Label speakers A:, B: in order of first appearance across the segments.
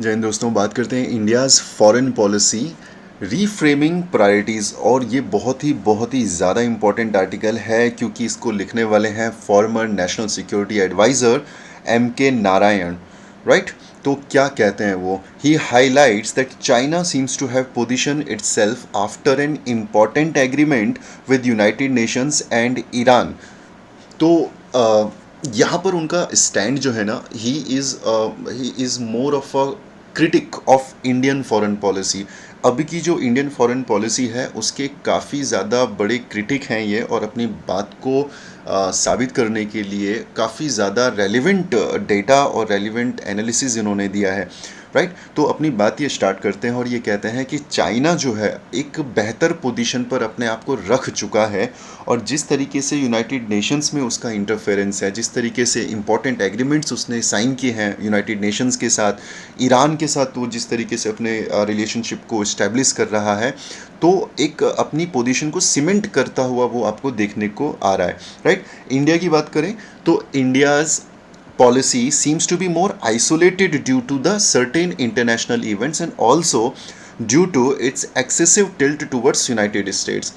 A: जय हिंद दोस्तों। बात करते हैं India's foreign policy reframing priorities. और ये बहुत ही ज़्यादा इम्पोर्टेंट आर्टिकल है क्योंकि इसको लिखने वाले हैं former national security advisor M.K. Narayan. Right. तो क्या कहते हैं वो? He highlights that China seems to have position itself after an important agreement with United Nations and Iran. तो यहाँ पर उनका स्टैंड जो है ना, he is more of a critic of Indian foreign policy. अभी की जो इंडियन फॉरेन पॉलिसी है उसके काफ़ी ज़्यादा बड़े क्रिटिक हैं ये, और अपनी बात को साबित करने के लिए काफ़ी ज़्यादा रेलिवेंट डेटा और रेलिवेंट एनालिसिस इन्होंने दिया है। राइट। तो अपनी बात ये स्टार्ट करते हैं और ये कहते हैं कि चाइना जो है एक बेहतर पोजीशन पर अपने आप को रख चुका है, और जिस तरीके से यूनाइटेड नेशंस में उसका इंटरफेरेंस है, जिस तरीके से इंपॉर्टेंट एग्रीमेंट्स उसने साइन किए हैं यूनाइटेड नेशंस के साथ, ईरान के साथ वो जिस तरीके से अपने रिलेशनशिप को इस्टेब्लिश कर रहा है, तो एक अपनी पोजीशन को सीमेंट करता हुआ वो आपको देखने को आ रहा है। राइट। इंडिया की बात करें तो India's policy seems to be more isolated due to the certain international events and also due to its excessive tilt towards United States।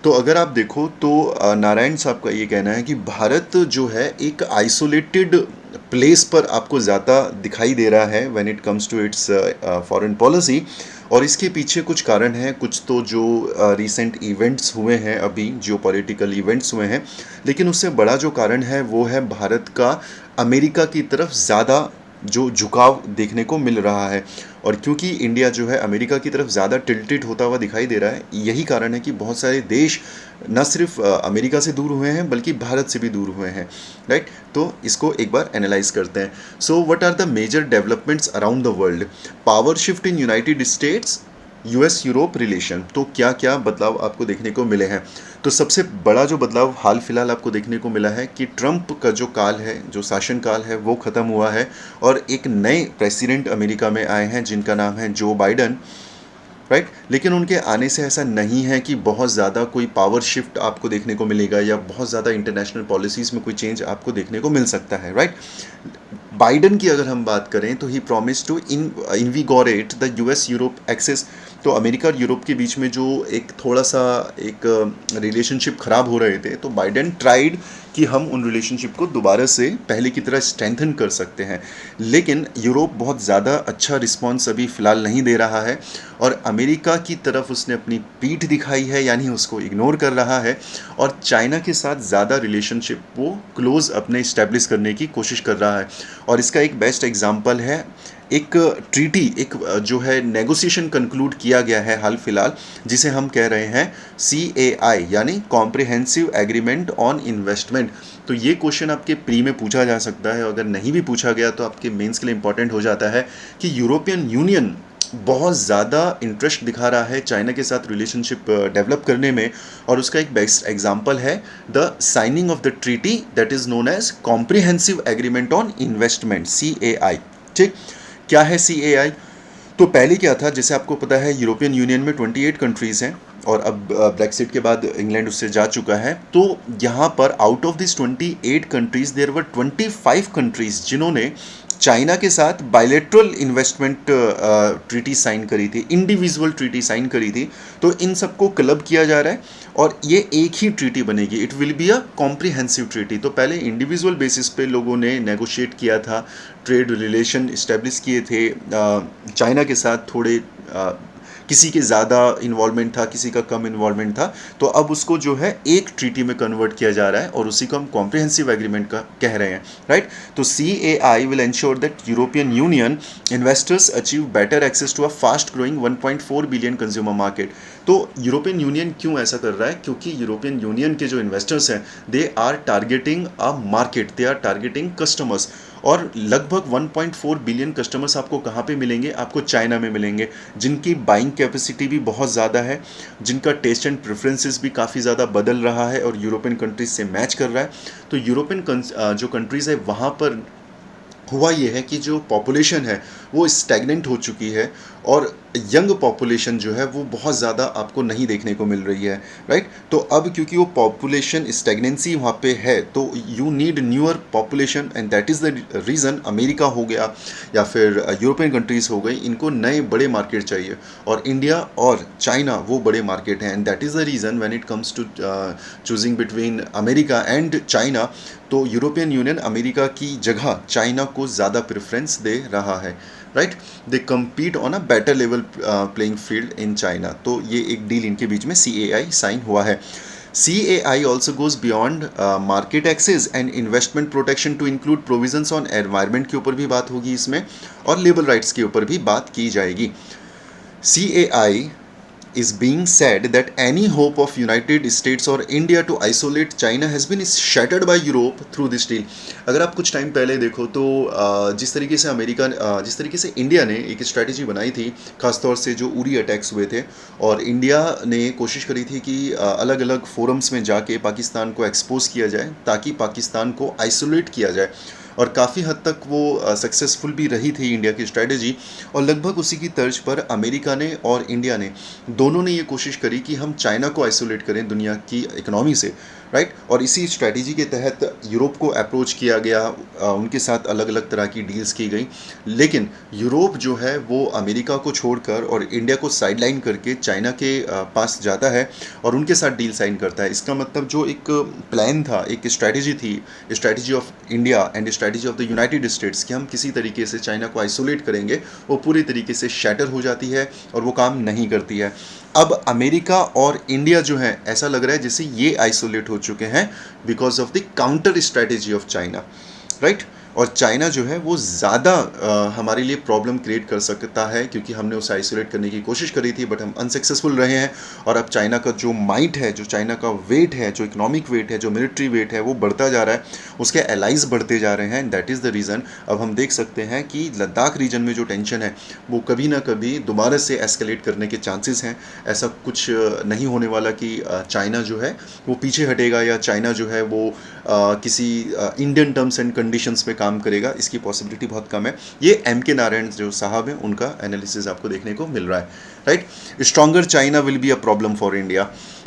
A: तो अगर आप देखो तो नारायण साहब का ये कहना है कि भारत जो है एक आइसोलेटेड प्लेस पर आपको ज़्यादा दिखाई दे रहा है when it comes to its foreign policy. और इसके पीछे कुछ कारण हैं, कुछ तो जो रीसेंट इवेंट्स हुए हैं, अभी जियोपॉलिटिकल इवेंट्स हुए हैं, लेकिन उससे बड़ा जो कारण है वो है भारत का अमेरिका की तरफ ज़्यादा जो झुकाव देखने को मिल रहा है। और क्योंकि इंडिया जो है अमेरिका की तरफ ज़्यादा टिल्टेड होता हुआ दिखाई दे रहा है, यही कारण है कि बहुत सारे देश न सिर्फ अमेरिका से दूर हुए हैं बल्कि भारत से भी दूर हुए हैं। राइट। तो इसको एक बार एनालाइज करते हैं। So what are the major developments around the world? Power shift in United States, US Europe relation. तो क्या क्या बदलाव आपको देखने को मिले हैं? तो सबसे बड़ा जो बदलाव हाल फिलहाल आपको देखने को मिला है कि ट्रंप का जो काल है, जो शासन काल है, वो ख़त्म हुआ है और एक नए प्रेसिडेंट अमेरिका में आए हैं जिनका नाम है जो बाइडन। राइट। लेकिन उनके आने से ऐसा नहीं है कि बहुत ज़्यादा कोई पावर शिफ्ट आपको देखने को मिलेगा या बहुत ज़्यादा इंटरनेशनल पॉलिसीज़ में कोई चेंज आपको देखने को मिल सकता है। राइट। बाइडन की अगर हम बात करें तो he promise to invigorate the US Europe access. तो अमेरिका और यूरोप के बीच में जो एक थोड़ा सा एक रिलेशनशिप ख़राब हो रहे थे, तो बाइडन ट्राइड कि हम उन रिलेशनशिप को दोबारा से पहले की तरह स्ट्रेंथन कर सकते हैं। लेकिन यूरोप बहुत ज़्यादा अच्छा रिस्पॉन्स अभी फ़िलहाल नहीं दे रहा है और अमेरिका की तरफ उसने अपनी पीठ दिखाई है, यानी उसको इग्नोर कर रहा है, और चाइना के साथ ज़्यादा रिलेशनशिप वो क्लोज़ अपने इस्टेब्लिश करने की कोशिश कर रहा है। और इसका एक बेस्ट एग्जांपल है एक ट्रीटी, एक जो है नेगोशिएशन कंक्लूड किया गया है हाल फिलहाल, जिसे हम कह रहे हैं CAI, यानी कॉम्प्रिहेंसिव एग्रीमेंट ऑन इन्वेस्टमेंट। तो ये क्वेश्चन आपके प्री में पूछा जा सकता है, अगर नहीं भी पूछा गया तो आपके मेंस के लिए इंपॉर्टेंट हो जाता है कि यूरोपियन यूनियन बहुत ज़्यादा इंटरेस्ट दिखा रहा है चाइना के साथ रिलेशनशिप डेवलप करने में, और उसका एक बेस्ट एग्जांपल है the signing of the treaty that is known as comprehensive agreement on investment, CAI। ठीक। क्या है CAI? तो पहले क्या था, जैसे आपको पता है यूरोपियन यूनियन में 28 कंट्रीज़ हैं, और अब ब्रेक्सिट के बाद इंग्लैंड उससे जा चुका है। तो यहाँ पर out of this 28 countries there were 25 countries जिन्होंने चाइना के साथ बायलैटरल इन्वेस्टमेंट ट्रीटी साइन करी थी, इंडिविजुअल ट्रीटी साइन करी थी। तो इन सबको क्लब किया जा रहा है और ये एक ही ट्रीटी बनेगी, it will be a comprehensive treaty. तो पहले इंडिविजुअल बेसिस पे लोगों ने नेगोशिएट किया था, ट्रेड रिलेशन इस्टेब्लिश किए थे चाइना के साथ, थोड़े किसी के ज़्यादा इन्वॉल्वमेंट था, किसी का कम इन्वॉल्वमेंट था। तो अब उसको जो है एक ट्रीटी में कन्वर्ट किया जा रहा है और उसी को हम कॉम्प्रिहेंसिव एग्रीमेंट का कह रहे हैं। राइट। तो CAI will ensure that European Union investors achieve better access to a fast growing 1.4 billion consumer market. तो यूरोपियन यूनियन क्यों ऐसा कर रहा है? क्योंकि यूरोपियन यूनियन के जो इन्वेस्टर्स हैं, they are targeting a market, they are targeting customers. और लगभग 1.4 बिलियन कस्टमर्स आपको कहाँ पे मिलेंगे? आपको चाइना में मिलेंगे, जिनकी बाइंग कैपेसिटी भी बहुत ज़्यादा है, जिनका टेस्ट एंड प्रेफरेंसेस भी काफ़ी ज़्यादा बदल रहा है और यूरोपियन कंट्रीज से मैच कर रहा है। तो यूरोपियन जो कंट्रीज़ है वहाँ पर हुआ ये है कि जो पॉपुलेशन है वो स्टैग्नेंट हो चुकी है, और यंग पॉपुलेशन जो है वो बहुत ज़्यादा आपको नहीं देखने को मिल रही है, राइट। तो अब क्योंकि वो पॉपुलेशन स्टैग्नेंसी वहाँ पे है, तो you need newer population, and that is the reason America हो गया या फिर यूरोपियन कंट्रीज़ हो गई, इनको नए बड़े मार्केट चाहिए, और इंडिया और चाइना वो बड़े मार्केट हैं, and that is the reason when it comes to choosing between America and China, तो यूरोपियन यूनियन अमेरिका की जगह चाइना को ज़्यादा प्रेफरेंस दे रहा है, right. They compete on a better level playing field in China. तो ये एक डील इनके बीच में CAI साइन हुआ है। CAI also goes beyond market access and investment protection to include provisions on environment के ऊपर भी बात होगी इसमें, और लेबर राइट्स के ऊपर भी बात की जाएगी। CAI is being said that any hope of United States or India to isolate China has been shattered by Europe through this deal। अगर आप कुछ टाइम पहले देखो तो जिस तरीके से जिस तरीके से इंडिया ने एक स्ट्रैटेजी बनाई थी, खासतौर से जो उरी अटैक्स हुए थे, और इंडिया ने कोशिश करी थी कि अलग अलग फोरम्स में जाके पाकिस्तान को एक्सपोज किया जाए ताकि पाकिस्तान को आइसोलेट किया जाए, और काफ़ी हद तक वो सक्सेसफुल भी रही थी इंडिया की स्ट्रैटेजी। और लगभग उसी की तर्ज पर अमेरिका ने और इंडिया ने दोनों ने ये कोशिश करी कि हम चाइना को आइसोलेट करें दुनिया की इकोनॉमी से, राइट। और इसी स्ट्रैटेजी के तहत यूरोप को अप्रोच किया गया, उनके साथ अलग अलग तरह की डील्स की गई, लेकिन यूरोप जो है वो अमेरिका को छोड़कर और इंडिया को साइडलाइन करके चाइना के पास जाता है और उनके साथ डील साइन करता है। इसका मतलब जो एक प्लान था, एक स्ट्रैटेजी थी, strategy of India and strategy of the United states कि हम किसी तरीके से चाइना को आइसोलेट करेंगे, वो पूरी तरीके से शैटर हो जाती है और वो काम नहीं करती है। अब अमेरिका और इंडिया जो है, ऐसा लग रहा है जैसे ये आइसोलेट हो चुके हैं because of the counter strategy of China, right. और चाइना जो है वो ज़्यादा हमारे लिए प्रॉब्लम क्रिएट कर सकता है, क्योंकि हमने उसे आइसोलेट करने की कोशिश करी थी बट हम अनसक्सेसफुल रहे हैं। और अब चाइना का जो माइट है, जो चाइना का वेट है, जो इकोनॉमिक वेट है, जो मिलिट्री वेट है, वो बढ़ता जा रहा है, उसके एलाइज बढ़ते जा रहे हैं, and that is the reason अब हम देख सकते हैं कि लद्दाख रीजन में जो टेंशन है वो कभी ना कभी दोबारा से एस्केलेट करने के चांसेस हैं। ऐसा कुछ नहीं होने वाला कि चाइना जो है वो पीछे हटेगा, या चाइना जो है वो किसी इंडियन टर्म्स एंड कंडीशंस पे काम करेगा, इसकी पॉसिबिलिटी बहुत कम है। ये MK नारायण जो साहब हैं उनका एनालिसिस आपको देखने को मिल रहा है, right. Stronger China will be a problem for India.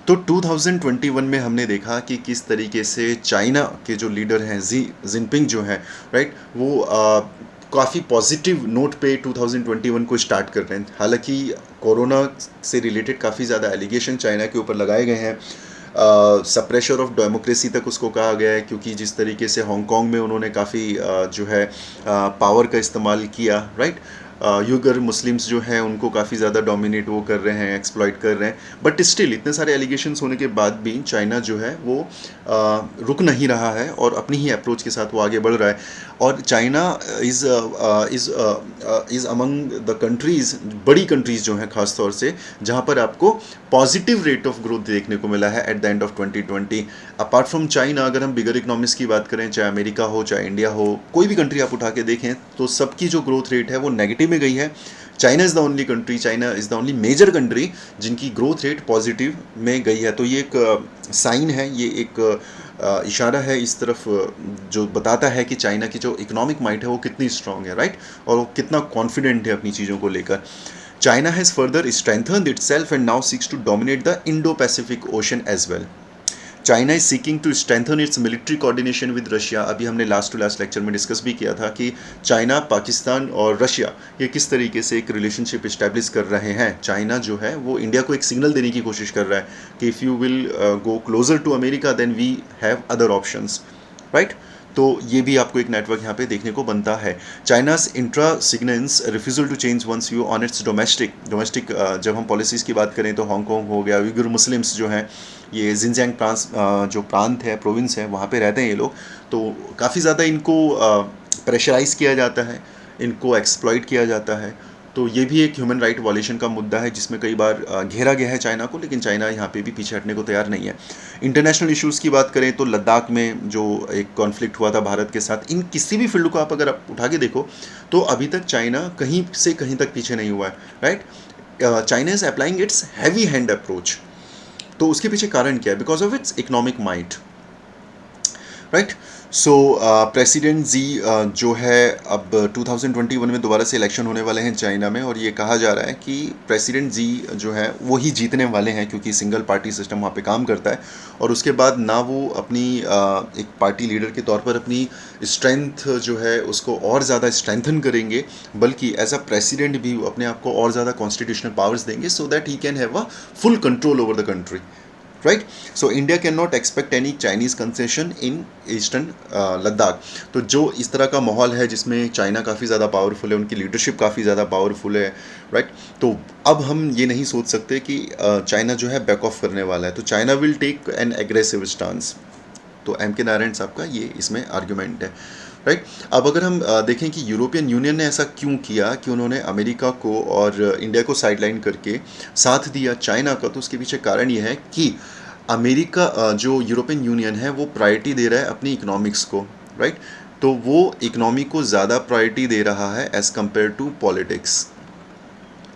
A: तो 2021 में हमने देखा कि किस तरीके से चाइना के जो लीडर हैं जिनपिंग जो हैं, राइट, वो काफ़ी पॉजिटिव नोट पे 2021 को स्टार्ट कर रहे हैं। हालांकि कोरोना से रिलेटेड काफ़ी ज़्यादा एलिगेशन चाइना के ऊपर लगाए गए हैं, सप्रेशर ऑफ डेमोक्रेसी तक उसको कहा गया है, क्योंकि जिस तरीके से हांगकांग में उन्होंने काफ़ी जो है पावर का इस्तेमाल किया, राइट। यूगर मुस्लिम्स जो हैं उनको काफ़ी ज़्यादा डोमिनेट वो कर रहे हैं, एक्सप्लॉइट कर रहे हैं, बट स्टिल इतने सारे एलिगेशंस होने के बाद भी चाइना जो है वो रुक नहीं रहा है और अपनी ही अप्रोच के साथ वो आगे बढ़ रहा है। और China is among the countries, बड़ी कंट्रीज़ जो हैं खास तौर से, जहाँ पर आपको पॉजिटिव रेट ऑफ ग्रोथ देखने को मिला है at the end of 2020। Apart from China, अगर हम बिगर इकोनॉमिक्स की बात करें, चाहे अमेरिका हो, चाहे इंडिया हो, कोई भी कंट्री आप उठा के देखें तो सबकी जो ग्रोथ रेट है वो नेगेटिव में गई है। China is the only country, China is the only major country जिनकी ग्रोथ रेट पॉजिटिव में गई है। तो ये एक साइन है, ये एक इशारा है इस तरफ, जो बताता है कि चाइना की जो इकोनॉमिक माइट है वो कितनी स्ट्रांग है, राइट, और वो कितना कॉन्फिडेंट है अपनी चीज़ों को लेकर। China has further strengthened itself and now seeks to dominate the Indo-Pacific Ocean as well. China is seeking to strengthen its military coordination with Russia। अभी हमने लास्ट टू लास्ट लेक्चर में डिस्कस भी किया था कि चाइना, पाकिस्तान और Russia ये किस तरीके से एक रिलेशनशिप इस्टेब्लिश कर रहे हैं। चाइना जो है वो इंडिया को एक सिग्नल देने की कोशिश कर रहा है कि if you will go closer to America then we have other options, right. तो ये भी आपको एक नेटवर्क यहाँ पे देखने को बनता है। China's intransigence refusal to change one's view on its domestic जब हम पॉलिसीज़ की बात करें तो हांगकांग हो गया, उइगर मुस्लिम्स जो हैं, ये जिनजियांग जो प्रांत है, प्रोविंस है, वहाँ पे रहते हैं ये लोग, तो काफ़ी ज़्यादा इनको प्रेशराइज किया जाता है, इनको एक्सप्लॉइट किया जाता है। तो ये भी एक ह्यूमन राइट वायलेशन का मुद्दा है जिसमें कई बार घेरा गया है चाइना को, लेकिन चाइना यहाँ पे भी पीछे हटने को तैयार नहीं है। इंटरनेशनल इश्यूज़ की बात करें तो लद्दाख में जो एक कॉन्फ्लिक्ट हुआ था भारत के साथ, इन किसी भी फील्ड को आप अगर आप उठा के देखो तो अभी तक चाइना कहीं से कहीं तक पीछे नहीं हुआ है, right. China is applying its heavy hand approach. तो उसके पीछे कारण क्या है? Because of its economic might, right. So president Xi जो है अब 2021 में दोबारा से इलेक्शन होने वाले हैं चाइना में, और ये कहा जा रहा है कि प्रेसिडेंट जी जो है वो ही जीतने वाले हैं क्योंकि सिंगल पार्टी सिस्टम वहाँ पे काम करता है। और उसके बाद ना वो अपनी एक पार्टी लीडर के तौर पर अपनी स्ट्रेंथ जो है उसको और ज़्यादा स्ट्रेंथन करेंगे, बल्कि एज अ प्रेसिडेंट भी वो अपने आप को और ज़्यादा कॉन्स्टिट्यूशनल पावर्स देंगे so that he can have a full control over the country, right. So India can not expect any Chinese concession in eastern Ladakh. तो जो इस तरह का माहौल है जिसमें चाइना काफ़ी ज़्यादा पावरफुल है, उनकी लीडरशिप काफ़ी ज़्यादा पावरफुल है, राइट। तो अब हम ये नहीं सोच सकते कि चाइना जो है बैक ऑफ करने वाला है, तो China will take an aggressive stance. तो एम के नारायण साहब का ये इसमें आर्ग्यूमेंट है, राइट। अब अगर हम देखें कि यूरोपियन यूनियन ने ऐसा क्यों किया कि उन्होंने अमेरिका को और इंडिया को साइडलाइन करके साथ दिया चाइना का, तो उसके पीछे कारण ये है कि अमेरिका जो यूरोपियन यूनियन है वो प्रायोरिटी दे रहा है अपनी इकोनॉमिक्स को, राइट। तो वो इकोनॉमी को ज़्यादा प्रायोरिटी दे रहा है एज़ कम्पेयर टू पॉलिटिक्स।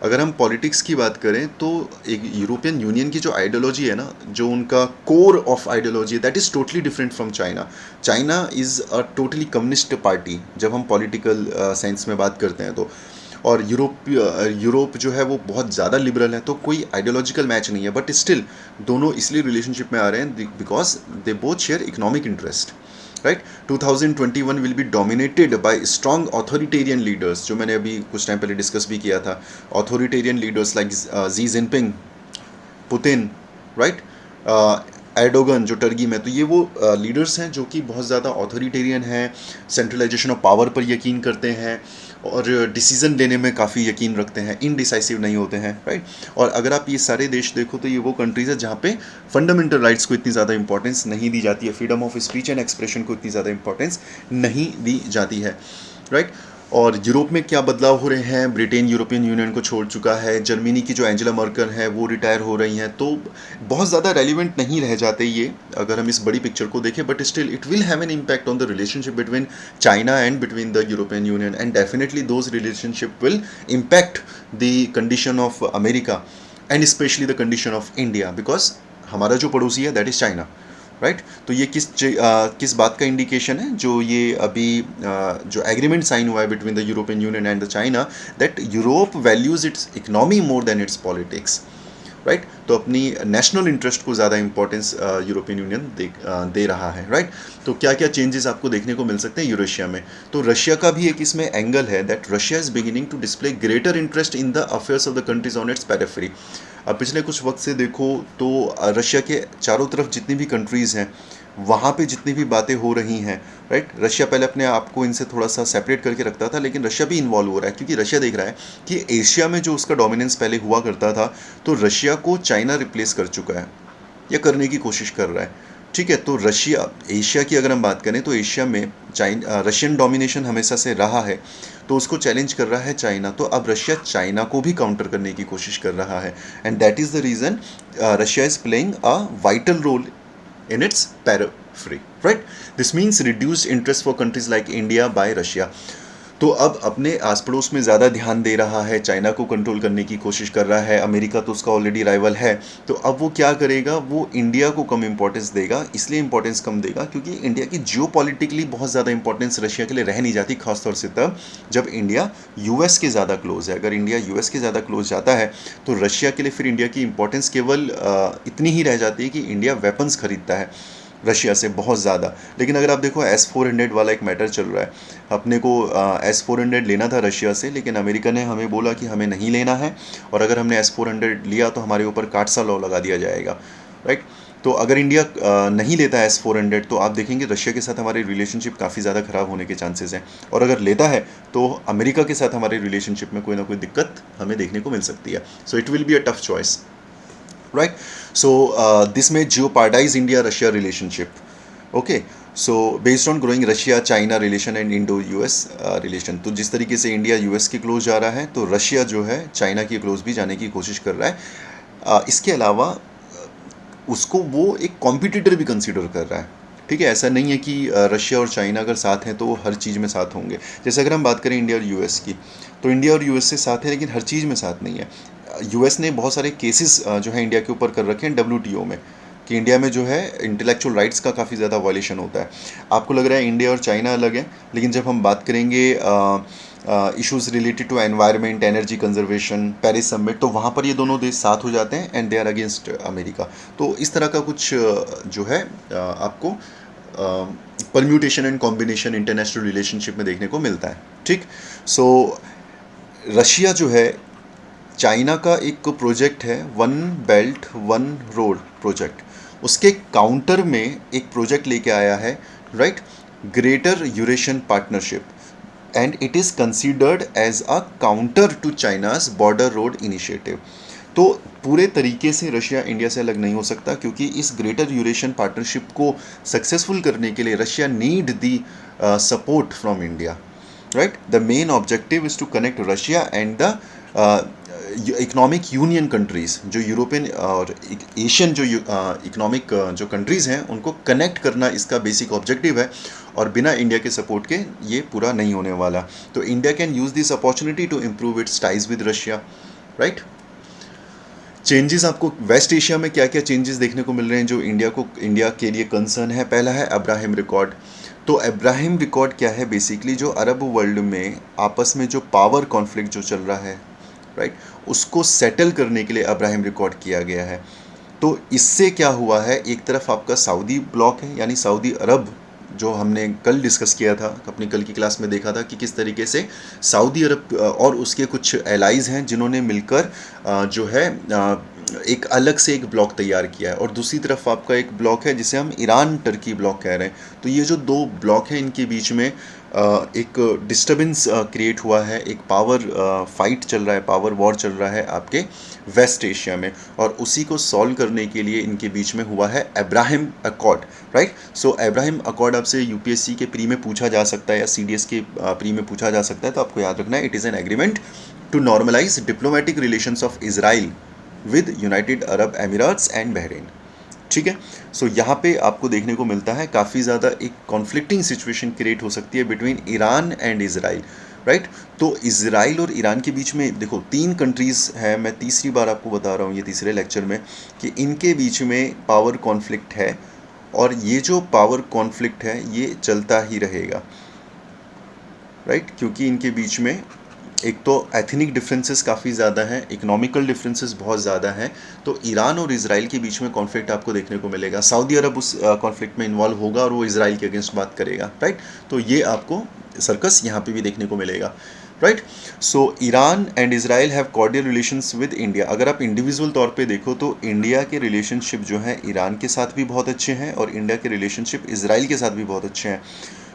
A: अगर हम पॉलिटिक्स की बात करें तो एक यूरोपियन यूनियन की जो आइडियोलॉजी है ना, जो उनका core of ideology, that is totally different from China. China is a totally communist party जब हम पॉलिटिकल सेंस में बात करते हैं तो। और यूरोप जो है वो बहुत ज़्यादा लिबरल है, तो कोई आइडियोलॉजिकल मैच नहीं है, बट स्टिल दोनों इसलिए रिलेशनशिप में आ रहे हैं because they both share economic interest, right. 2021 will be dominated by strong authoritarian leaders, जो मैंने अभी कुछ टाइम पहले डिस्कस भी किया था। Authoritarian leaders like Xi Jinping, Putin, right, Erdogan जो टर्की में, तो ये वो लीडर्स हैं जो कि बहुत ज़्यादा ऑथोरिटेरियन हैं, सेंट्रलाइजेशन ऑफ पावर पर यकीन करते हैं और डिसीजन लेने में काफ़ी यकीन रखते हैं, इनडिसाइसिव नहीं होते हैं, राइट। और अगर आप ये सारे देश देखो तो ये वो कंट्रीज़ है जहाँ पे फंडामेंटल राइट्स को इतनी ज़्यादा इंपॉर्टेंस नहीं दी जाती है, freedom of speech and expression को इतनी ज़्यादा इंपॉर्टेंस नहीं दी जाती है, राइट। और यूरोप में क्या बदलाव हो रहे हैं, ब्रिटेन यूरोपियन यूनियन को छोड़ चुका है, जर्मनी की जो एंजेला मर्केल है वो रिटायर हो रही हैं, तो बहुत ज़्यादा रेलिवेंट नहीं रह जाते ये अगर हम इस बड़ी पिक्चर को देखें, but still it will have an impact on the relationship between China and between the European union, and definitely those relationship will impact the condition of America and specially the condition of India, because हमारा जो पड़ोसी है that is China, right. तो ये किस बात का indication है, जो ये अभी जो एग्रीमेंट साइन हुआ है between the European union and the China, that Europe values it's economy more than it's politics, right. तो अपनी नेशनल इंटरेस्ट को ज़्यादा इंपॉर्टेंस यूरोपियन यूनियन दे रहा है, राइट। तो क्या क्या चेंजेस आपको देखने को मिल सकते हैं यूरेशिया में, तो रशिया का भी एक इसमें एंगल है that Russia is beginning to display greater interest in the affairs of the countries on its periphery. अब पिछले कुछ वक्त से देखो तो रशिया के चारों तरफ जितनी भी कंट्रीज़ हैं वहाँ पे जितनी भी बातें हो रही हैं, राइट। रशिया पहले अपने आप को इनसे थोड़ा सा सेपरेट करके रखता था, लेकिन रशिया भी इन्वॉल्व हो रहा है क्योंकि रशिया देख रहा है कि एशिया में जो उसका डोमिनेंस पहले हुआ करता था, तो रशिया को चाइना रिप्लेस कर चुका है या करने की कोशिश कर रहा है, ठीक है। तो रशिया, एशिया की अगर हम बात करें तो एशिया में रशियन डोमिनेशन हमेशा से रहा है, तो उसको चैलेंज कर रहा है चाइना, तो अब रशिया चाइना को भी काउंटर करने की कोशिश कर रहा है, and that is the reason Russia is playing a vital role in its periphery, right? This means reduced interest for countries like India by Russia. तो अब अपने आस पड़ोस में ज़्यादा ध्यान दे रहा है, चाइना को कंट्रोल करने की कोशिश कर रहा है, अमेरिका तो उसका ऑलरेडी राइवल है, तो अब वो क्या करेगा, वो इंडिया को कम इंपॉर्टेंस देगा। इसलिए इंपॉर्टेंस कम देगा क्योंकि इंडिया की जियोपॉलिटिकली बहुत ज़्यादा इंपॉर्टेंस रशिया के लिए रह नहीं जाती, खासतौर से तब जब इंडिया यूएस के ज़्यादा क्लोज है। अगर इंडिया यूएस के ज़्यादा क्लोज जाता है तो रशिया के लिए फिर इंडिया की इंपॉर्टेंस केवल इतनी ही रह जाती है कि इंडिया वेपन्स खरीदता है रशिया से बहुत ज़्यादा। लेकिन अगर आप देखो S-400 वाला एक मैटर चल रहा है, अपने को S-400 लेना था रशिया से, लेकिन अमेरिका ने हमें बोला कि हमें नहीं लेना है, और अगर हमने S-400 लिया तो हमारे ऊपर काटसा लॉ लगा दिया जाएगा, राइट। तो अगर इंडिया नहीं लेता है S-400 तो आप देखेंगे रशिया के साथ हमारी रिलेशनशिप काफ़ी ज़्यादा ख़राब होने के चांसेस हैं, और अगर लेता है तो अमेरिका के साथ हमारी रिलेशनशिप में कोई ना कोई दिक्कत हमें देखने को मिल सकती है। So it will be a tough choice, right? So this may jeopardize India-Russia relationship. Okay, so based on growing Russia-China relation and Indo-US relation, तो जिस तरीके से इंडिया यूएस के क्लोज जा रहा है तो रशिया जो है चाइना के क्लोज भी जाने की कोशिश कर रहा है। इसके अलावा उसको वो एक कॉम्पिटिटर भी कंसीडर कर रहा है, ठीक है। ऐसा नहीं है कि रशिया और चाइना अगर साथ हैं तो वो हर चीज़ में साथ होंगे। जैसे अगर हम बात करें इंडिया और यूएस की, तो इंडिया और यूएस से साथ है लेकिन हर चीज़ में साथ नहीं है। यूएस ने बहुत सारे केसेस जो है इंडिया के ऊपर कर रखे हैं WTO में कि इंडिया में जो है इंटेलेक्चुअल राइट्स का काफ़ी ज़्यादा वायलेशन होता है। आपको लग रहा है इंडिया और चाइना अलग है, लेकिन जब हम बात करेंगे issues related to environment, energy conservation, Paris summit, तो वहाँ पर ये दोनों देश साथ हो जाते हैं and they are against America. तो इस तरह का कुछ जो है आपको permutation and combination international relationship में देखने को मिलता है। ठीक। सो रशिया जो है, चाइना का एक प्रोजेक्ट है one belt one road project, उसके काउंटर में एक प्रोजेक्ट लेके आया है, right, greater Eurasian partnership, and it is considered as a counter to China's border road initiative. तो पूरे तरीके से रशिया इंडिया से अलग नहीं हो सकता, क्योंकि इस ग्रेटर यूरेशियन पार्टनरशिप को सक्सेसफुल करने के लिए Russia need the support from India, right. The main objective is to connect Russia and the economic union countries, जो यूरोपियन और एशियन जो इकोनॉमिक जो कंट्रीज़ हैं उनको कनेक्ट करना इसका बेसिक ऑब्जेक्टिव है, और बिना इंडिया के सपोर्ट के ये पूरा नहीं होने वाला। तो India can use this opportunity to improve its ties with Russia, right. Changes आपको वेस्ट एशिया में क्या क्या चेंजेस देखने को मिल रहे हैं जो इंडिया के लिए कंसर्न है। पहला है अब्राहम रिकॉर्ड। तो अब्राहम रिकॉर्ड क्या है, बेसिकली जो अरब वर्ल्ड में आपस में जो पावर कॉन्फ्लिक्ट जो चल रहा है, राइट, उसको सेटल करने के लिए अब्राहम रिकॉर्ड किया गया है। तो इससे क्या हुआ है, एक तरफ आपका सऊदी ब्लॉक है, यानी सऊदी अरब, जो हमने कल डिस्कस किया था, अपनी कल की क्लास में देखा था कि किस तरीके से सऊदी अरब और उसके कुछ एलाइज हैं जिन्होंने मिलकर जो है एक अलग से एक ब्लॉक तैयार किया है, और दूसरी तरफ आपका एक ब्लॉक है जिसे हम ईरान टर्की ब्लॉक कह रहे हैं। तो ये जो दो ब्लॉक हैं इनके बीच में एक डिस्टर्बेंस क्रिएट हुआ है, एक पावर फाइट चल रहा है, पावर वॉर चल रहा है आपके वेस्ट एशिया में, और उसी को सॉल्व करने के लिए इनके बीच में हुआ है अब्राहम अकॉर्ड, राइट। सो अब्राहम अकॉर्ड आपसे यूपीएससी के प्री में पूछा जा सकता है या सीडीएस के प्री में पूछा जा सकता है, तो आपको याद रखना है, it is an agreement to normalise diplomatic relations of Israel with United Arab Emirates and Bahrain. ठीक है। सो यहाँ पे आपको देखने को मिलता है काफ़ी ज़्यादा एक कॉन्फ्लिक्टिंग सिचुएशन क्रिएट हो सकती है between Iran and Israel, right. तो इजराइल और ईरान के बीच में देखो तीन कंट्रीज़ हैं, मैं तीसरी बार आपको बता रहा हूँ ये तीसरे लेक्चर में, कि इनके बीच में पावर कॉन्फ्लिक्ट है, और ये जो पावर कॉन्फ्लिक्ट है ये चलता ही रहेगा, राइट, क्योंकि इनके बीच में एक तो एथनिक डिफरेंसेस काफ़ी ज़्यादा हैं, इकोनॉमिकल डिफरेंसेस बहुत ज़्यादा हैं। तो ईरान और इजराइल के बीच में कॉन्फ्लिक्ट आपको देखने को मिलेगा, सऊदी अरब उस कॉन्फ्लिक्ट में इन्वॉल्व होगा और वो इजराइल के अगेंस्ट बात करेगा, राइट। तो ये आपको सर्कस यहाँ पे भी देखने को मिलेगा, right. So Iran and Israel have cordial relations with India. अगर आप इंडिविजुअल तौर पे देखो तो इंडिया के रिलेशनशिप जो हैं ईरान के साथ भी बहुत अच्छे हैं, और इंडिया के रिलेशनशिप इजराइल के साथ भी बहुत अच्छे हैं।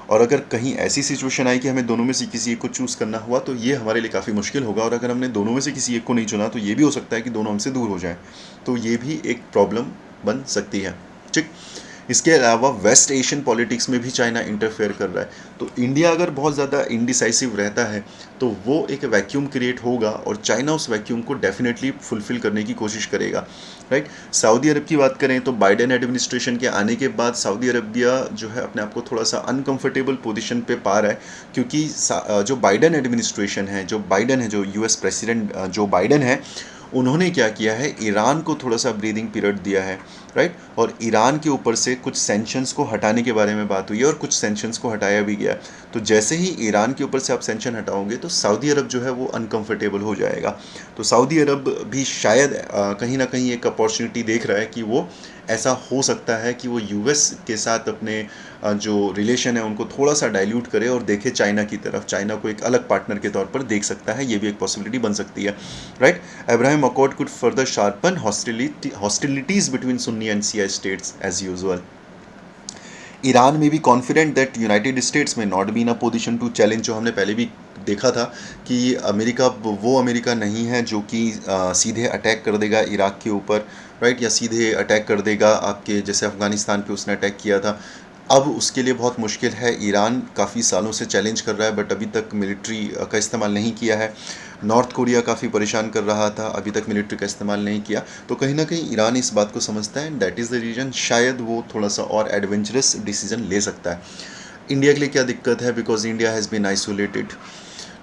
A: और अगर कहीं ऐसी सिचुएशन आई कि हमें दोनों में से किसी एक को चूज़ करना हुआ तो ये हमारे लिए काफ़ी मुश्किल होगा, और अगर हमने दोनों में से किसी एक को नहीं चुना तो ये भी हो सकता है कि दोनों हमसे दूर हो जाएं, तो ये भी एक प्रॉब्लम बन सकती है। ठीक। इसके अलावा वेस्ट एशियन पॉलिटिक्स में भी चाइना इंटरफेयर कर रहा है, तो इंडिया अगर बहुत ज़्यादा इंडिसाइसिव रहता है तो वो एक वैक्यूम क्रिएट होगा, और चाइना उस वैक्यूम को डेफिनेटली फुलफिल करने की कोशिश करेगा, राइट। सऊदी अरब की बात करें तो बाइडेन एडमिनिस्ट्रेशन के आने के बाद सऊदी अरबिया जो है अपने आप को थोड़ा सा अनकंफर्टेबल पोजीशन पे पा रहा है, क्योंकि जो बाइडेन एडमिनिस्ट्रेशन है, जो यूएस प्रेसिडेंट जो बाइडेन है, उन्होंने क्या किया है, ईरान को थोड़ा सा ब्रीदिंग पीरियड दिया है, राइट। और ईरान के ऊपर से कुछ सेंक्शंस को हटाने के बारे में बात हुई है, और कुछ सेंक्शंस को हटाया भी गया। तो जैसे ही ईरान के ऊपर से आप सेंक्शन हटाओगे तो सऊदी अरब जो है वो अनकंफर्टेबल हो जाएगा। तो सऊदी अरब भी शायद कहीं ना कहीं एक अपॉर्चुनिटी देख रहा है कि वो ऐसा हो सकता है कि वो यूएस के साथ अपने जो रिलेशन है उनको थोड़ा सा डाइल्यूट करे और देखे चाइना की तरफ, चाइना को एक अलग पार्टनर के तौर पर देख सकता है, ये भी एक पॉसिबिलिटी बन सकती है, right. Abraham Accord could further sharpen hostilities between Sunni and Shia states as usual. Iran में भी कॉन्फिडेंट दैट यूनाइटेड स्टेट्स में not be in a position to challenge, जो हमने पहले भी देखा था कि अमेरिका वो अमेरिका नहीं है जो कि सीधे अटैक कर देगा इराक के ऊपर, राइट, या सीधे अटैक कर देगा आपके जैसे अफ़गानिस्तान पे उसने अटैक किया था। अब उसके लिए बहुत मुश्किल है, ईरान काफ़ी सालों से चैलेंज कर रहा है बट अभी तक मिलिट्री का इस्तेमाल नहीं किया है। नॉर्थ कोरिया काफ़ी परेशान कर रहा था, अभी तक मिलिट्री का इस्तेमाल नहीं किया। तो कहीं ना कहीं ईरान इस बात को समझता है, and that is the reason शायद वो थोड़ा सा और एडवेंचरस डिसीजन ले सकता है। इंडिया के लिए क्या दिक्कत है, because India has been isolated,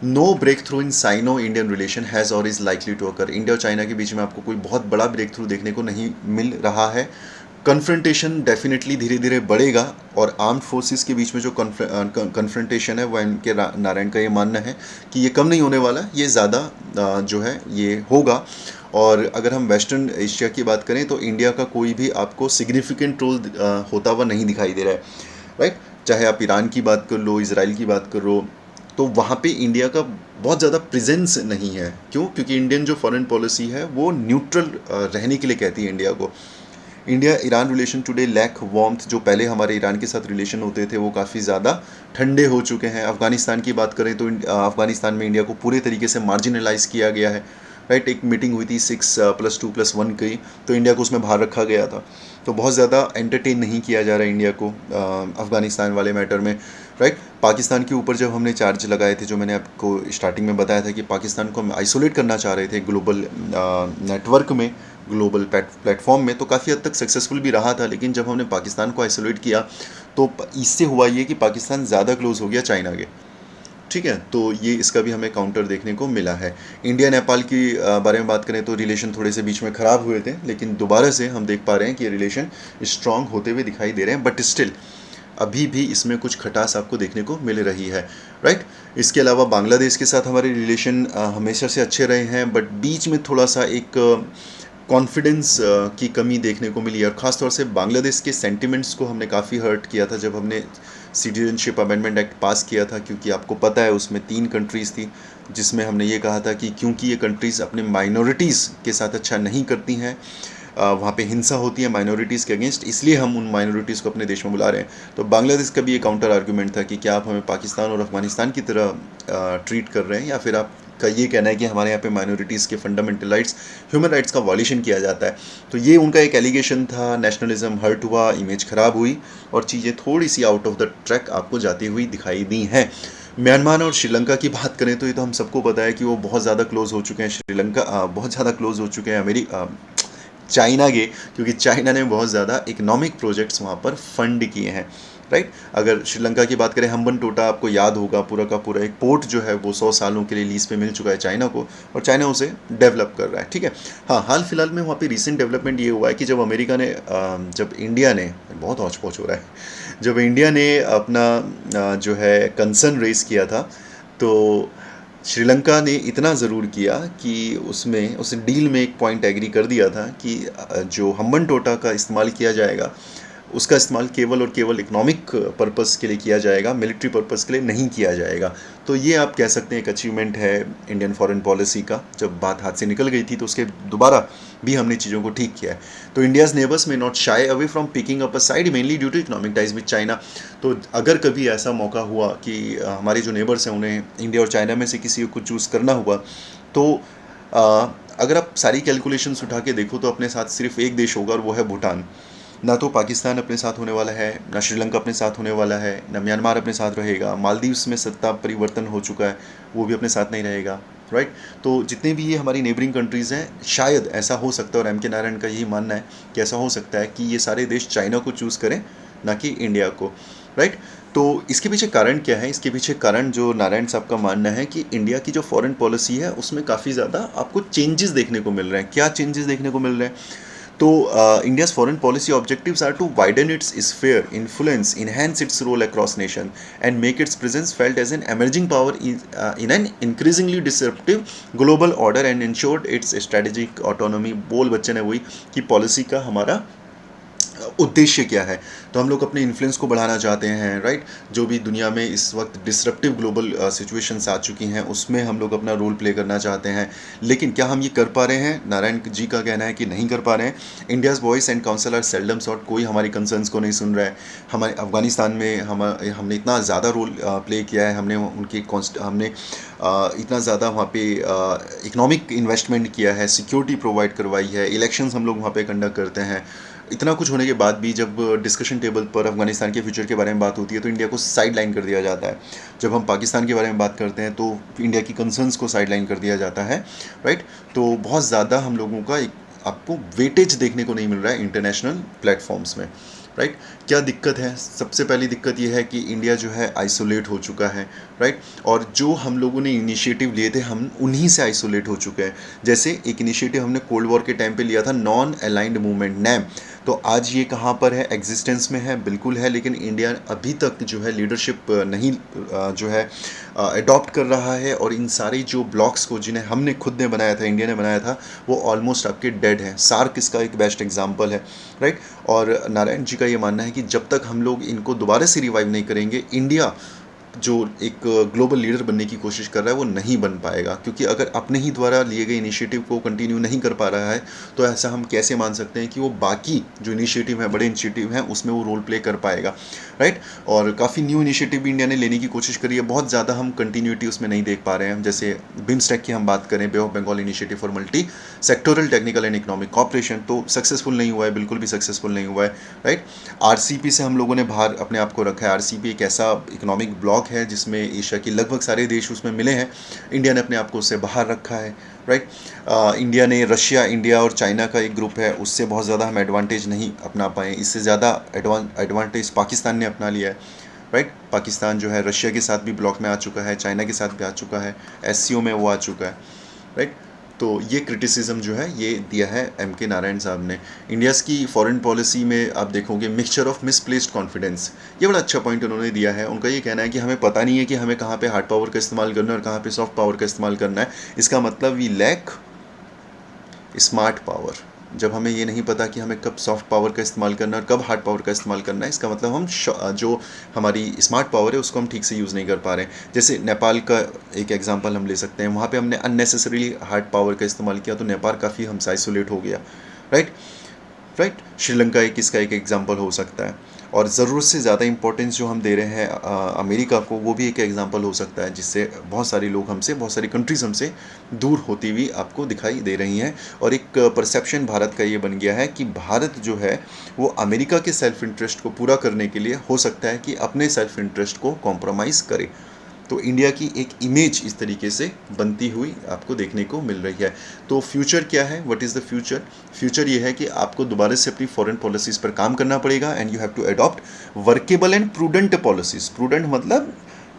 A: no breakthrough in Sino Indian relation has or is likely to occur. India और चाइना के बीच में आपको कोई बहुत बड़ा ब्रेक थ्रू देखने को नहीं मिल रहा है, कन्फ्रंटेशन डेफिनेटली धीरे धीरे बढ़ेगा, और आर्म्ड फोर्सेस के बीच में जो कन्फ्रंटेशन है, वह इनके नारायण का ये मानना है कि ये कम नहीं होने वाला, ये ज़्यादा जो है ये होगा। और अगर हम वेस्टर्न एशिया की बात करें तो इंडिया का कोई भी आपको सिग्निफिकेंट रोल होता हुआ नहीं दिखाई दे रहा है, राइट। चाहे आप ईरान की बात कर लो, इसराइल की बात करो, तो वहाँ पे इंडिया का बहुत ज़्यादा प्रेजेंस नहीं है। क्यों? क्योंकि इंडियन जो फॉरेन पॉलिसी है वो न्यूट्रल रहने के लिए कहती है इंडिया को। India Iran relation today lack warmth, जो पहले हमारे ईरान के साथ रिलेशन होते थे वो काफ़ी ज़्यादा ठंडे हो चुके हैं। अफ़गानिस्तान की बात करें तो अफ़गानिस्तान में इंडिया को पूरे तरीके से मार्जिनलाइज किया गया है, राइट। एक मीटिंग हुई थी 6+2+1 की, तो इंडिया को उसमें बाहर रखा गया था। तो बहुत ज़्यादा एंटरटेन नहीं किया जा रहा है इंडिया को अफ़गानिस्तान वाले मैटर में, राइट। पाकिस्तान के ऊपर जब हमने चार्ज लगाए थे, जो मैंने आपको स्टार्टिंग में बताया था कि पाकिस्तान को हम आइसोलेट करना चाह रहे थे ग्लोबल नेटवर्क में, ग्लोबल प्लेटफॉर्म में, तो काफ़ी हद तक सक्सेसफुल भी रहा था। लेकिन जब हमने पाकिस्तान को आइसोलेट किया तो इससे हुआ ये कि पाकिस्तान ज़्यादा क्लोज हो गया चाइना के, ठीक है। तो ये इसका भी हमें काउंटर देखने को मिला है। इंडिया नेपाल की बारे में बात करें तो रिलेशन थोड़े से बीच में ख़राब हुए थे, लेकिन दोबारा से हम देख पा रहे हैं कि ये रिलेशन स्ट्रांग होते हुए दिखाई दे रहे हैं, बट स्टिल अभी भी इसमें कुछ खटास आपको देखने को मिल रही है, राइट। इसके अलावा बांग्लादेश के साथ हमारे रिलेशन हमेशा से अच्छे रहे हैं, बट बीच में थोड़ा सा एक कॉन्फिडेंस की कमी देखने को मिली है। और ख़ास तौर से बांग्लादेश के सेंटिमेंट्स को हमने काफ़ी हर्ट किया था जब हमने सिटीजनशिप अमेंडमेंट एक्ट पास किया था, क्योंकि आपको पता है उसमें 3 कंट्रीज़ थी जिसमें हमने ये कहा था कि क्योंकि ये कंट्रीज़ अपने माइनॉरिटीज़ के साथ अच्छा नहीं करती हैं, वहाँ पे हिंसा होती है माइनॉरिटीज़ के अगेंस्ट, इसलिए हम उन माइनॉरिटीज़ को अपने देश में बुला रहे हैं। तो बांग्लादेश का भी ये काउंटर आर्गूमेंट था कि क्या आप हमें पाकिस्तान और अफगानिस्तान की तरह ट्रीट कर रहे हैं, या फिर आपका ये कहना है कि हमारे यहाँ पे माइनॉरिटीज़ के फंडामेंटल राइट्स, ह्यूमन राइट्स का वॉल्यूशन किया जाता है। तो ये उनका एक एलिगेशन था, नेशनलिज्म हर्ट हुआ, इमेज ख़राब हुई, और चीज़ें थोड़ी सी आउट ऑफ द ट्रैक आपको जाती हुई दिखाई दी हैं। म्यांमार और श्रीलंका की बात करें तो ये तो हम सबको पता है कि वो बहुत ज़्यादा क्लोज़ हो चुके हैं, श्रीलंका बहुत ज़्यादा क्लोज़ हो चुके हैं चाइना के, क्योंकि चाइना ने बहुत ज़्यादा इकोनॉमिक प्रोजेक्ट्स वहाँ पर फंड किए हैं, राइट। अगर श्रीलंका की बात करें, हम्बन टोटा आपको याद होगा, पूरा का पूरा एक पोर्ट जो है वो 100 सालों के लिए लीज पे मिल चुका है चाइना को, और चाइना उसे डेवलप कर रहा है, ठीक है। हाँ, हाल फिलहाल में वहाँ पे रिसेंट डेवलपमेंट ये हुआ है कि जब अमेरिका ने जब इंडिया ने, बहुत हौच पौच हो रहा है, जब इंडिया ने अपना जो है कंसर्न रेस किया था, तो श्रीलंका ने इतना ज़रूर किया कि उसमें उस डील में एक पॉइंट एग्री कर दिया था कि जो हम्बन टोटा का इस्तेमाल किया जाएगा, उसका इस्तेमाल केवल और केवल इकोनॉमिक पर्पस के लिए किया जाएगा, मिलिट्री पर्पस के लिए नहीं किया जाएगा। तो ये आप कह सकते हैं एक अचीवमेंट है इंडियन फॉरेन पॉलिसी का। जब बात हाथ से निकल गई थी तो उसके दोबारा भी हमने चीज़ों को ठीक किया है। तो इंडियाज़ नेबर्स में not shy away from picking up a side mainly due to economic ties with China. तो अगर कभी ऐसा मौका हुआ कि हमारे जो नेबर्स हैं उन्हें इंडिया और चाइना में से किसी को चूज़ करना हुआ, तो अगर आप सारी कैलकुलेशंस उठा के देखो तो अपने साथ सिर्फ एक देश होगा, और वो है भूटान। ना तो पाकिस्तान अपने साथ होने वाला है, ना श्रीलंका अपने साथ होने वाला है, ना म्यांमार अपने साथ रहेगा। मालदीव्स में सत्ता परिवर्तन हो चुका है, वो भी अपने साथ नहीं रहेगा, राइट। तो जितने भी ये हमारी नेबरिंग कंट्रीज़ हैं, शायद ऐसा हो सकता है, और M.K. नारायण का यही मानना है कि ऐसा हो सकता है कि ये सारे देश चाइना को चूज़ करें, ना कि इंडिया को, राइट। तो इसके पीछे कारण क्या है? इसके पीछे कारण जो नारायण साहब का मानना है कि इंडिया की जो फॉरेन पॉलिसी है उसमें काफ़ी ज़्यादा आपको चेंजेस देखने को मिल रहे हैं। क्या चेंजेस देखने को मिल रहे हैं? तो India's foreign policy objectives are to widen its sphere, influence, enhance its role across nation, and make its presence felt as an emerging power in an increasingly disruptive global order, and ensured its strategic autonomy। बोल बच्चन है वही कि policy का हमारा उद्देश्य क्या है। तो हम लोग अपने इन्फ्लुएंस को बढ़ाना चाहते हैं, राइट। जो भी दुनिया में इस वक्त डिसरप्टिव ग्लोबल सिचुएशंस आ चुकी हैं उसमें हम लोग अपना रोल प्ले करना चाहते हैं। लेकिन क्या हम ये कर पा रहे हैं? नारायण जी का कहना है कि नहीं कर पा रहे हैं। India's voice and council are seldom sought, कोई हमारी कंसर्न्स को नहीं सुन रहा है। हमारे अफगानिस्तान में हमने इतना ज़्यादा रोल प्ले किया है, हमने इतना ज़्यादा वहाँ पे इकोनॉमिक इन्वेस्टमेंट किया है, सिक्योरिटी प्रोवाइड करवाई है, इलेक्शंस हम लोग वहाँ पे कंडक्ट करते हैं। इतना कुछ होने के बाद भी जब डिस्कशन टेबल पर अफगानिस्तान के फ्यूचर के बारे में बात होती है तो इंडिया को साइड लाइन कर दिया जाता है। जब हम पाकिस्तान के बारे में बात करते हैं तो इंडिया की कंसर्न्स को साइड लाइन कर दिया जाता है, राइट। तो बहुत ज़्यादा हम लोगों का एक आपको वेटेज देखने को नहीं मिल रहा है इंटरनेशनल प्लेटफॉर्म्स में, राइट। क्या दिक्कत है? सबसे पहली दिक्कत यह है कि इंडिया जो है आइसोलेट हो चुका है, राइट। और जो हम लोगों ने इनिशिएटिव लिए थे हम उन्हीं से आइसोलेट हो चुके हैं। जैसे एक इनिशिएटिव हमने कोल्ड वॉर के टाइम पे लिया था, नॉन अलाइंड मूवमेंट, नैम। तो आज ये कहाँ पर है, एग्जिस्टेंस में है, बिल्कुल है, लेकिन इंडिया अभी तक जो है लीडरशिप नहीं जो है अडॉप्ट कर रहा है, और इन सारे जो ब्लॉक्स को जिन्हें हमने खुद ने बनाया था, इंडिया ने बनाया था, वो ऑलमोस्ट आपके डेड हैं। सार्क इसका एक बेस्ट एग्जाम्पल है, राइट। और नारायण जी का ये मानना है कि जब तक हम लोग इनको दोबारा से रिवाइव नहीं करेंगे, इंडिया जो एक ग्लोबल लीडर बनने की कोशिश कर रहा है वो नहीं बन पाएगा, क्योंकि अगर अपने ही द्वारा लिए गए इनिशिएटिव को कंटिन्यू नहीं कर पा रहा है, तो ऐसा हम कैसे मान सकते हैं कि वो बाकी जो इनिशिएटिव हैं, बड़े इनिशिएटिव हैं, उसमें वो रोल प्ले कर पाएगा, राइट। और काफ़ी न्यू इनिशिएटिव भी इंडिया ने लेने की कोशिश करी है, बहुत ज़्यादा हम कंटिन्यूटी उसमें नहीं देख पा रहे हैं। जैसे बिम्स्टेक की हम बात करें, bay of Bengal initiative for multi sectoral technical and economic cooperation, तो सक्सेसफुल नहीं हुआ है, बिल्कुल भी सक्सेसफुल नहीं हुआ है, राइट। आरसीपी से हम लोगों ने बाहर अपने आप को रखा है। आरसीपी एक ऐसा इकोनॉमिक ब्लॉक है जिसमें एशिया के लगभग सारे देश उसमें मिले हैं, इंडिया ने अपने आप को उससे बाहर रखा है, राइट। इंडिया ने रशिया, इंडिया और चाइना का एक ग्रुप है, उससे बहुत ज़्यादा हम एडवांटेज नहीं अपना पाए, इससे ज़्यादा एडवांटेज पाकिस्तान ने अपना लिया है, राइट। पाकिस्तान जो है रशिया के साथ भी ब्लॉक में आ चुका है, चाइना के साथ भी आ चुका है, एससीओ में वो आ चुका है, राइट। तो ये क्रिटिसिज्म जो है ये दिया है एम के नारायण साहब ने। इंडियाज़ की फॉरेन पॉलिसी में आप देखोगे मिक्सचर ऑफ मिसप्लेस्ड कॉन्फिडेंस, ये बड़ा अच्छा पॉइंट उन्होंने दिया है। उनका ये कहना है कि हमें पता नहीं है कि हमें कहाँ पे हार्ड पावर का इस्तेमाल करना है और कहाँ पे सॉफ्ट पावर का इस्तेमाल करना है। इसका मतलब वी लैक स्मार्ट पावर। जब हमें ये नहीं पता कि हमें कब सॉफ्ट पावर का इस्तेमाल करना है और कब हार्ड पावर का इस्तेमाल करना है, इसका मतलब हम जो हमारी स्मार्ट पावर है उसको हम ठीक से यूज़ नहीं कर पा रहे हैं। जैसे नेपाल का एक एग्जांपल हम ले सकते हैं, वहाँ पे हमने अननेसेसरीली हार्ड पावर का इस्तेमाल किया, तो नेपाल काफ़ी हमसे आइसोलेट हो गया, राइट, राइट। श्रीलंका एक इसका एक एग्जांपल हो सकता है। और ज़रूरत से ज़्यादा इंपॉर्टेंस जो हम दे रहे हैं अमेरिका को, वो भी एक एग्जांपल हो सकता है, जिससे बहुत सारे लोग हमसे, बहुत सारी कंट्रीज़ हमसे दूर होती हुई आपको दिखाई दे रही हैं। और एक परसेप्शन भारत का ये बन गया है कि भारत जो है वो अमेरिका के सेल्फ इंटरेस्ट को पूरा करने के लिए हो सकता है कि अपने सेल्फ इंटरेस्ट को कॉम्प्रोमाइज़ करे। तो इंडिया की एक इमेज इस तरीके से बनती हुई आपको देखने को मिल रही है। तो फ्यूचर क्या है, what is the future? Future ये है कि आपको दोबारा से अपनी फॉरेन पॉलिसीज़ पर काम करना पड़ेगा, and you have to adopt workable and prudent policies. Prudent मतलब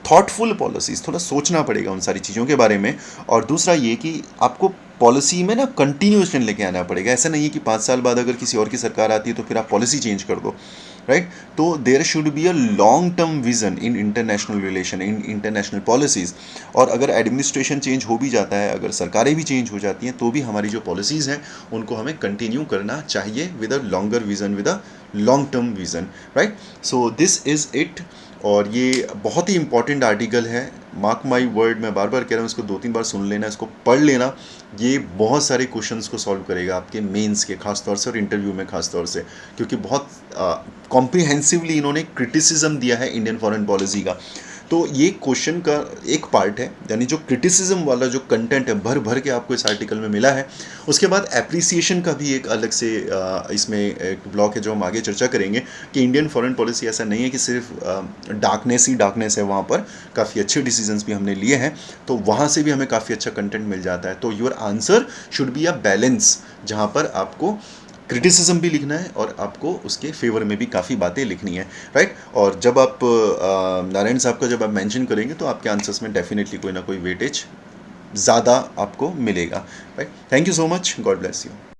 A: थॉटफुल पॉलिसीज़, थोड़ा सोचना पड़ेगा उन सारी चीज़ों के बारे में। और दूसरा ये कि आपको पॉलिसी में ना कंटिन्यूएशन लेके आना पड़ेगा। ऐसा नहीं है कि 5 साल बाद अगर किसी और की सरकार आती है तो फिर आप पॉलिसी चेंज कर दो, राइट। तो there should be a long term vision in international relation, in international policies. और अगर एडमिनिस्ट्रेशन चेंज हो भी जाता है, अगर सरकारें भी चेंज हो जाती हैं, तो भी हमारी जो पॉलिसीज़ हैं उनको हमें कंटिन्यू करना चाहिए with a longer vision, with a long term vision, right. So this is it. और ये बहुत ही इंपॉर्टेंट आर्टिकल है, मार्क माई वर्ड, मैं बार बार कह रहा हूँ, इसको 2-3 बार सुन लेना, इसको पढ़ लेना। ये बहुत सारे क्वेश्चंस को सॉल्व करेगा आपके मेंस के खास तौर से और इंटरव्यू में खास तौर से, क्योंकि बहुत कॉम्प्रिहेंसिवली इन्होंने क्रिटिसिज्म दिया है इंडियन फॉरेन पॉलिसी का। तो ये क्वेश्चन का एक पार्ट है, यानी जो क्रिटिसिज्म वाला जो कंटेंट है भर भर के आपको इस आर्टिकल में मिला है। उसके बाद एप्रिसिएशन का भी एक अलग से इसमें एक ब्लॉक है जो हम आगे चर्चा करेंगे, कि इंडियन फॉरेन पॉलिसी ऐसा नहीं है कि सिर्फ डार्कनेस ही डार्कनेस है, वहाँ पर काफ़ी अच्छे डिसीजंस भी हमने लिए हैं, तो वहाँ से भी हमें काफ़ी अच्छा कंटेंट मिल जाता है। तो your answer should be a balance, जहाँ पर आपको क्रिटिसिज्म भी लिखना है और आपको उसके फेवर में भी काफ़ी बातें लिखनी है, राइट। और जब आप नारायण साहब का जब आप मेंशन करेंगे तो आपके आंसर्स में डेफिनेटली कोई ना कोई वेटेज ज़्यादा आपको मिलेगा, right. Thank you so much, God bless you.